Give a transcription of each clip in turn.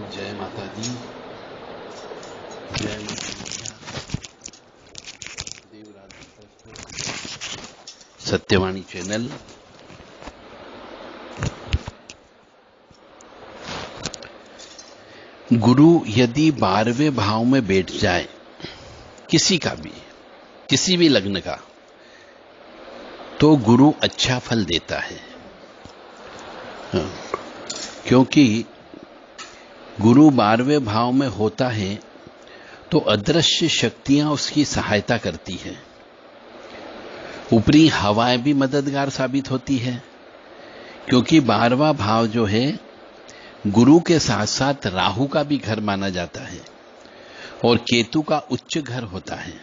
जय माता दी, जय माता देवराज सत्यवाणी चैनल। गुरु यदि 12वें भाव में बैठ जाए, किसी भी लग्न का, तो गुरु अच्छा फल देता है। क्योंकि गुरु 12वें भाव में होता है तो अदृश्य शक्तियां उसकी सहायता करती हैं। ऊपरी हवाएं भी मददगार साबित होती है, क्योंकि 12वां भाव जो है गुरु के साथ साथ राहु का भी घर माना जाता है और केतु का उच्च घर होता है।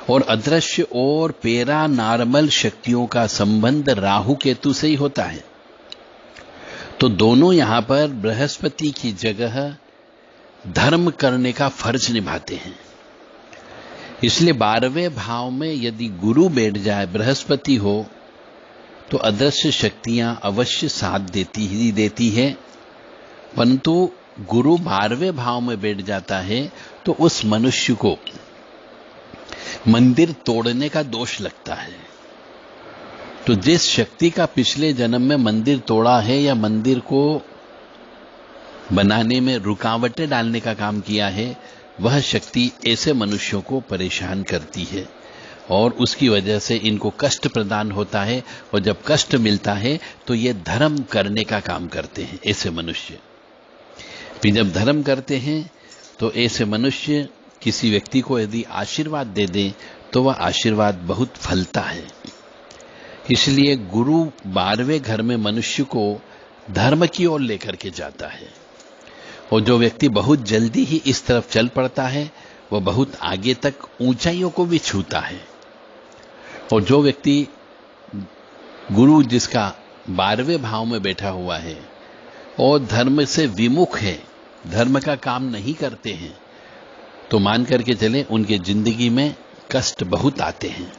और अदृश्य और पैरानॉर्मल शक्तियों का संबंध राहु केतु से ही होता है। तो दोनों यहां पर बृहस्पति की जगह धर्म करने का फर्ज निभाते हैं। इसलिए 12वें भाव में यदि गुरु बैठ जाए, बृहस्पति हो, तो अदृश्य शक्तियां अवश्य साथ देती है। परंतु गुरु 12वें भाव में बैठ जाता है तो उस मनुष्य को मंदिर तोड़ने का दोष लगता है। तो जिस शक्ति का पिछले जन्म में मंदिर तोड़ा है या मंदिर को बनाने में रुकावटें डालने का काम किया है, वह शक्ति ऐसे मनुष्यों को परेशान करती है और उसकी वजह से इनको कष्ट प्रदान होता है। और जब कष्ट मिलता है तो ये धर्म करने का काम करते हैं ऐसे मनुष्य। फिर जब धर्म करते हैं तो ऐसे मनुष्य किसी व्यक्ति को यदि आशीर्वाद दे दें तो वह आशीर्वाद बहुत फलता है। इसलिए गुरु 12वें घर में मनुष्य को धर्म की ओर लेकर के जाता है। और जो व्यक्ति बहुत जल्दी ही इस तरफ चल पड़ता है वह बहुत आगे तक ऊंचाइयों को भी छूता है। और जो व्यक्ति गुरु जिसका 12वें भाव में बैठा हुआ है और धर्म से विमुख है, धर्म का काम नहीं करते हैं, तो मान करके चले उनके जिंदगी में कष्ट बहुत आते हैं।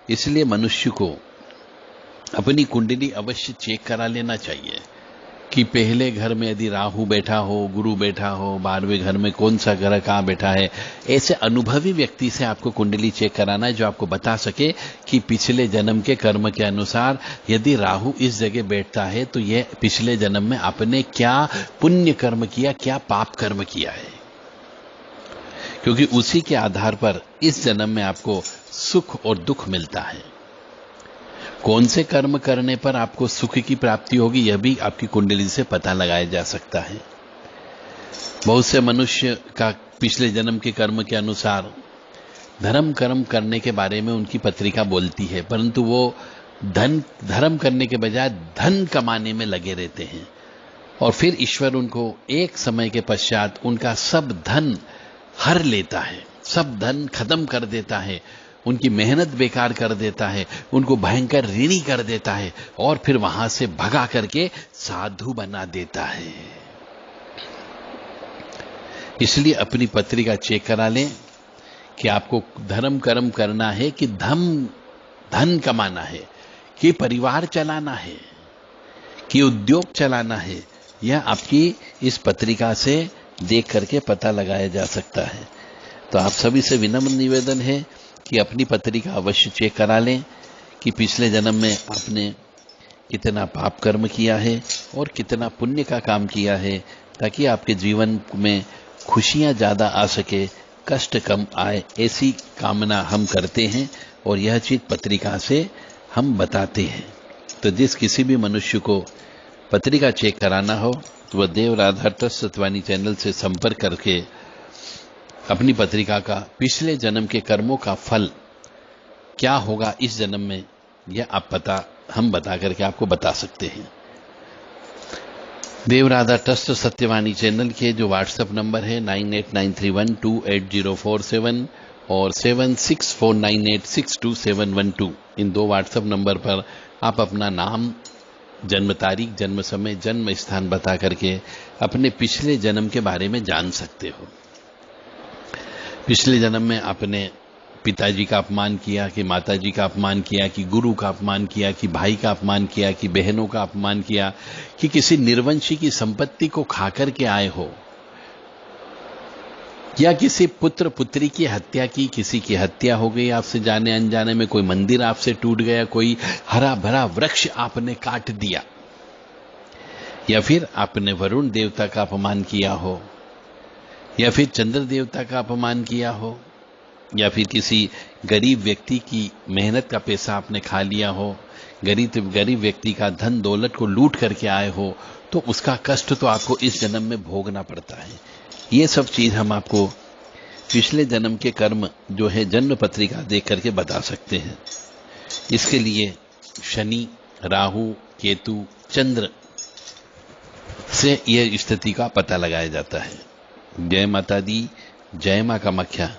इसलिए मनुष्य को अपनी कुंडली अवश्य चेक करा लेना चाहिए कि पहले घर में यदि राहु बैठा हो, गुरु बैठा हो, 12वें घर में कौन सा ग्रह कहां बैठा है। ऐसे अनुभवी व्यक्ति से आपको कुंडली चेक कराना है जो आपको बता सके कि पिछले जन्म के कर्म के अनुसार यदि राहु इस जगह बैठता है तो यह पिछले जन्म में आपने क्या पुण्य कर्म किया, क्या पाप कर्म किया है। क्योंकि उसी के आधार पर इस जन्म में आपको सुख और दुख मिलता है। कौन से कर्म करने पर आपको सुख की प्राप्ति होगी, यह भी आपकी कुंडली से पता लगाया जा सकता है। बहुत से मनुष्य का पिछले जन्म के कर्म के अनुसार धर्म कर्म करने के बारे में उनकी पत्रिका बोलती है, परंतु वो धर्म करने के बजाय धन कमाने में लगे रहते हैं। और फिर ईश्वर उनको एक समय के पश्चात उनका सब धन हर लेता है, सब धन खत्म कर देता है, उनकी मेहनत बेकार कर देता है, उनको भयंकर ऋणी कर देता है और फिर वहां से भगा करके साधु बना देता है। इसलिए अपनी पत्रिका चेक करा लें कि आपको धर्म कर्म करना है कि धन कमाना है, कि परिवार चलाना है, कि उद्योग चलाना है। यह आपकी इस पत्रिका से देख करके पता लगाया जा सकता है। तो आप सभी से विनम्र निवेदन है कि अपनी पत्रिका अवश्य चेक करा लें कि पिछले जन्म में आपने कितना पाप कर्म किया है और कितना पुण्य का काम किया है, ताकि आपके जीवन में खुशियां ज्यादा आ सके, कष्ट कम आए। ऐसी कामना हम करते हैं और यह चीज पत्रिका से हम बताते हैं। तो जिस किसी भी मनुष्य को पत्रिका चेक कराना हो तो वह देव राधा ट्रस्ट सत्यवाणी चैनल से संपर्क करके अपनी पत्रिका का पिछले जन्म के कर्मों का फल क्या होगा इस जन्म में, यह हम बता करके आपको बता सकते हैं। देव राधा ट्रस्ट सत्यवाणी चैनल के जो व्हाट्सएप नंबर है 9893128047 और 7649862712, इन दो व्हाट्सएप नंबर पर आप अपना नाम, जन्म तारीख, जन्म समय, जन्म स्थान बता करके अपने पिछले जन्म के बारे में जान सकते हो। पिछले जन्म में आपने पिताजी का अपमान किया, कि माताजी का अपमान किया, कि गुरु का अपमान किया, कि भाई का अपमान किया, कि बहनों का अपमान किया, कि किसी निर्वंशी की संपत्ति को खाकर के आए हो, या किसी पुत्र पुत्री की हत्या की, किसी की हत्या हो गई आपसे जाने अनजाने में, कोई मंदिर आपसे टूट गया, कोई हरा भरा वृक्ष आपने काट दिया, या फिर आपने वरुण देवता का अपमान किया हो, या फिर चंद्र देवता का अपमान किया हो, या फिर किसी गरीब व्यक्ति की मेहनत का पैसा आपने खा लिया हो, गरीब व्यक्ति का धन दौलत को लूट करके आए हो, तो उसका कष्ट तो आपको इस जन्म में भोगना पड़ता है। ये सब चीज हम आपको पिछले जन्म के कर्म जो है जन्म पत्रिका देख करके बता सकते हैं। इसके लिए शनि, राहु, केतु, चंद्र से यह स्थिति का पता लगाया जाता है। जय माता दी, जय मां कामाख्या।